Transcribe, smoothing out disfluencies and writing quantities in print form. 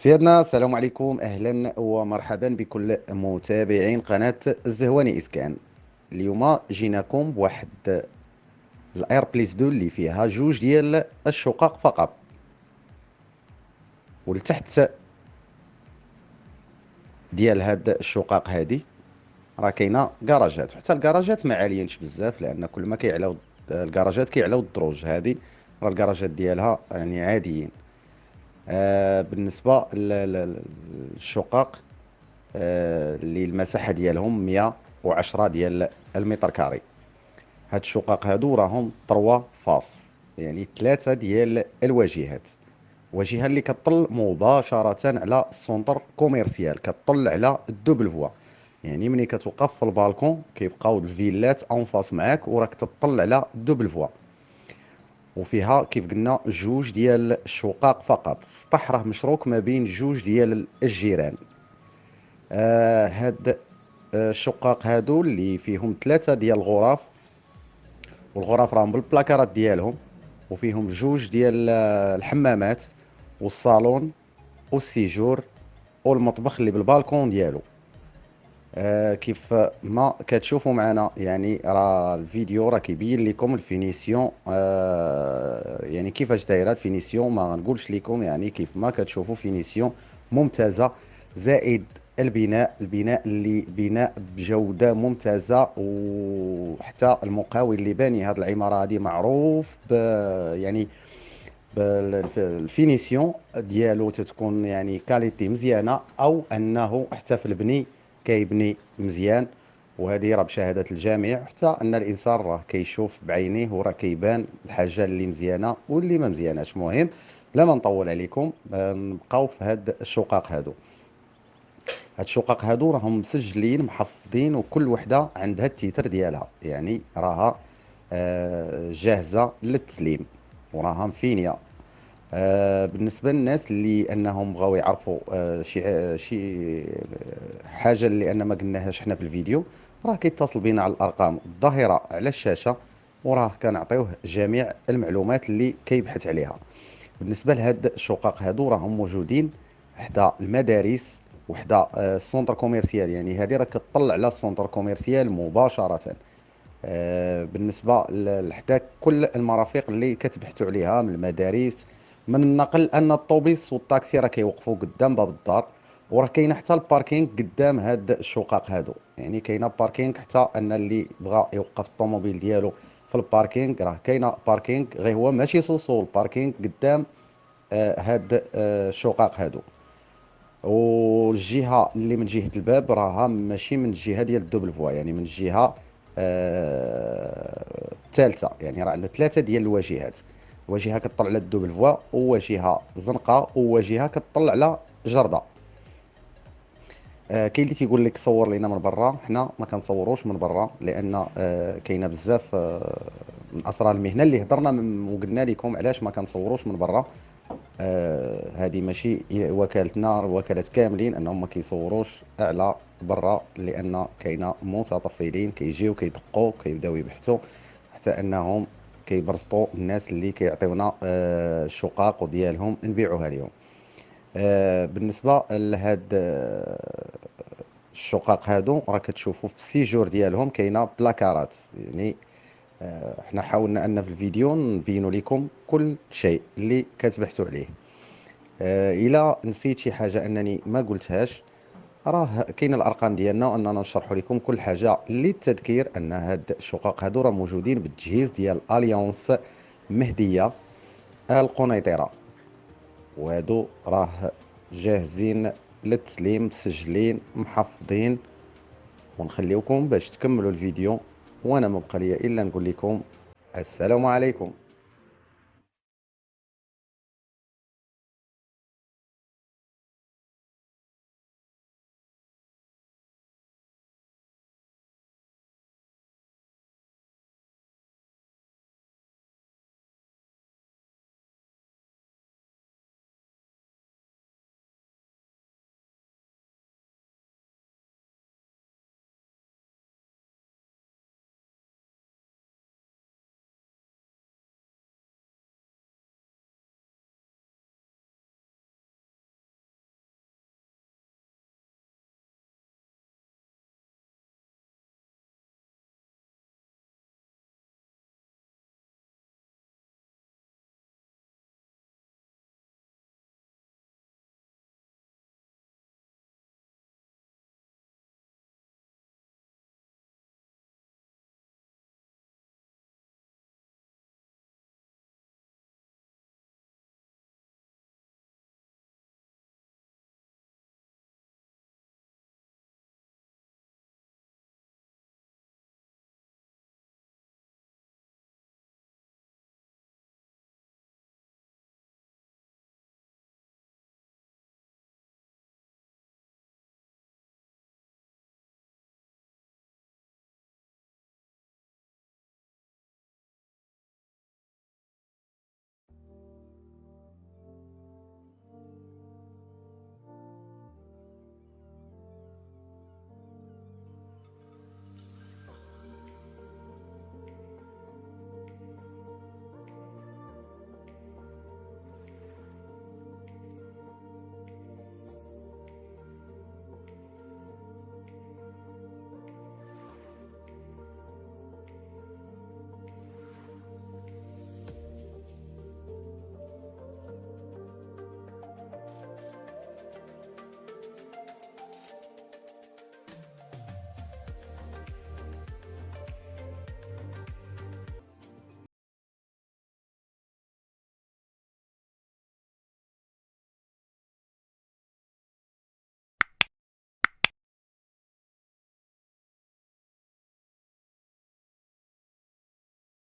سيادنا السلام عليكم، أهلا ومرحبا بكل متابعين قناة الزهواني إسكان. اليوم جيناكم بواحد الأير بليس 2 اللي فيها جوج ديال الشقق فقط. ولتحت ديال هاد الشقق هادي راه كاينه كراجات، حتى الكراجات ما عاليينش بزاف، لأن كل ما كيعلاو الكراجات كيعلاو الدروج. هادي راه الكراجات ديالها يعني عاديين. بالنسبة للشقق، اللي المساحة ديالهم 110 ديال المتر كاري. هاد الشقق هادو راهم 3 فاس، يعني 3 ديال الواجهات. واجهة اللي كتطل مباشرة على السونتر كوميرسيال، كتطل على الدوبل فوا. يعني ملي كتوقف في البالكون كيبقاو الفيلات اون فاس معاك وراك تطل على الدوبل فوا. وفيها كيف قلنا جوج ديال الشقق فقط. السطح راه مشروك ما بين جوج ديال الجيران. هاد الشقق هادو اللي فيهم 3 ديال الغرف، والغرف راهم بالبلاكارات ديالهم، وفيهم جوج ديال الحمامات والصالون والسيجور والمطبخ اللي بالبالكون ديالو. كيف ما كتشوفوا معنا، يعني راه الفيديو راه كيبين لكم الفينيسيون، يعني كيفاش دايره الفينيسيون. ما نقولش لكم، يعني كيف ما كتشوفوا فينيسيون ممتازه. زائد البناء اللي بناء بجوده ممتازه، وحتى المقاول اللي باني هذه العماره هذه معروف يعني الفينيسيون ديالو تتكون يعني كاليتي مزيانه، او انه حتى في البني كيبني مزيان. وهذه راه بشهاده الجميع، حتى ان الانسان راه كيشوف بعينيه وراه كيبان الحاجه اللي مزيانه واللي ما مزياناش. مهم بلا ما نطول عليكم، نبقاو في هاد الشقق هادو. هاد الشقق هادو راهم مسجلين محفظين، وكل وحده عندها التيتر ديالها، يعني راها جاهزه للتسليم وراها مفينيه. بالنسبة للناس اللي انهم بغاو يعرفوا شي حاجة اللي انا ما قلناهاش حنا في الفيديو، راه كيتصل بينا على الارقام الظاهرة على الشاشة، وراه كنعطيوه جميع المعلومات اللي كيبحث عليها. بالنسبة لهاد الشقق هادو راهم موجودين حدا المدارس وحدا السونتر كوميرسيال، يعني هادي راه كتطلع على السونتر كوميرسيال مباشرة. بالنسبة لحتى كل المرافق اللي كتبحثوا عليها من المدارس، من النقل، ان الطوبيس والطاكسي راه كيوقفوا قدام باب الدار. وراه كاينه حتى الباركينغ قدام هاد الشقق هادو، يعني كاينه باركينغ حتى ان اللي بغى يوقف الطوموبيل ديالو في الباركينغ راه كاينه باركينغ، غير هو ماشي سوسو الباركينغ قدام هاد الشقق هادو. والجهه اللي من جهه الباب راها ماشي من الجهه ديال الدوبل فوا، يعني من الجهه الثالثه. يعني راه عندنا 3 ديال الواجهات، واجهه كتطلع على الدوبل فوا، وواجهه زنقه، وواجهه كتطلع على جرده. كاين اللي تيقول لك صور لينا من برا، حنا ما كنصوروش من برا، لان كاينه بزاف من اسرار المهنه اللي هضرنا وقلنا لكم علاش ما كنصوروش من برا. هذه ماشي وكالتنا، الوكالات كاملين انهم ما كيصوروش على برا، لان كاينه متطفلين كيجيو كيدقوا كيبداو يبحثوا، حتى انهم كيبرزطوا الناس اللي كيعطيونا الشقق ديالهم نبيعوها لهم. بالنسبه لهاد الشقق هادو راه كتشوفوا في السيجور ديالهم كاينه بلاكارات. يعني احنا حاولنا ان في الفيديو نبينوا لكم كل شيء اللي كتبحثوا عليه. الا نسيت شي حاجه انني ما قلتهاش، راه كاين الارقام ديالنا، واننا نشرحوا لكم كل حاجه. للتذكير ان هاد الشقق هادو راه موجودين بالتجهيز ديال اليونس مهديه القنيطره، وهادو راه جاهزين للتسليم، مسجلين محفظين. ونخليوكم باش تكملوا الفيديو، وانا ما بقى لي الا نقول لكم السلام عليكم.